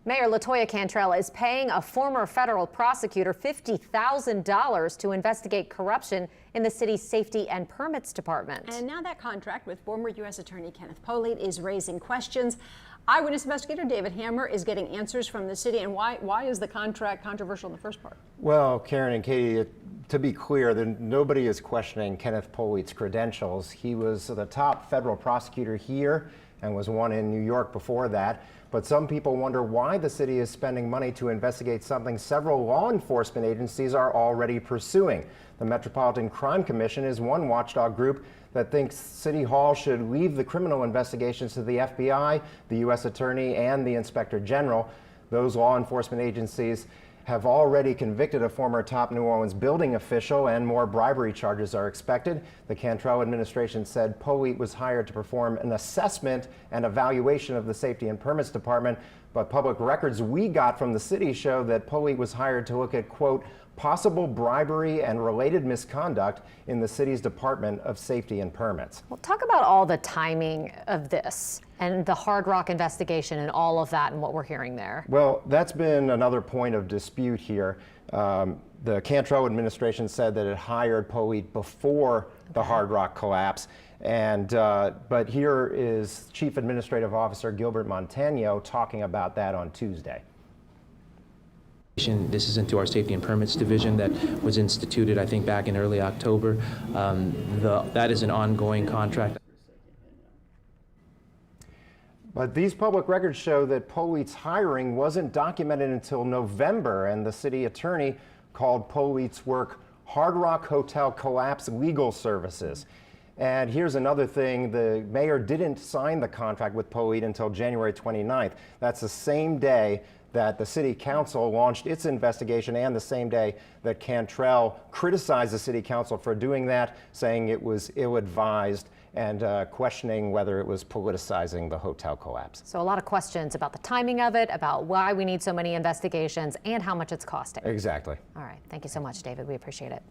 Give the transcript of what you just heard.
Mayor LaToya Cantrell is paying a former federal prosecutor $50,000 to investigate corruption in the city's Safety and Permits Department. And now that contract with former U.S. Attorney Kenneth Polite is raising questions. Eyewitness investigator David Hammer is getting answers from the city. And why is the contract controversial in the first part? Well, Karen and Katie, to be clear, nobody is questioning Kenneth Polite's credentials. He was the top federal prosecutor here and was one in New York before that. But some people wonder why the city is spending money to investigate something several law enforcement agencies are already pursuing. The Metropolitan Crime Commission is one watchdog group that thinks City Hall should leave the criminal investigations to the FBI, the U.S. Attorney, and the Inspector General. Those law enforcement agencies have already convicted a former top New Orleans building official, and more bribery charges are expected. The Cantrell administration said Polite was hired to perform an assessment and evaluation of the Safety and Permits Department, but public records we got from the city show that Polite was hired to look at, quote, possible bribery and related misconduct in the city's Department of Safety and Permits. Well, talk about all the timing of this and the Hard Rock investigation and all of that and what we're hearing there. Well, that's been another point of dispute here. The Cantrell administration said that it hired Polite before the Hard Rock collapse. But here is Chief Administrative Officer Gilbert Montano talking about that on Tuesday. This is into our Safety and Permits division that was instituted, I think, back in early October. That is an ongoing contract. But these public records show that Polite's hiring wasn't documented until November, and the city attorney called Polite's work Hard Rock Hotel Collapse Legal Services. And here's another thing, the mayor didn't sign the contract with Polite until January 29th. That's the same day that the city council launched its investigation and the same day that Cantrell criticized the city council for doing that, saying it was ill-advised and questioning whether it was politicizing the hotel collapse. So a lot of questions about the timing of it, about why we need so many investigations, and how much it's costing. Exactly. All right. Thank you so much, David. We appreciate it.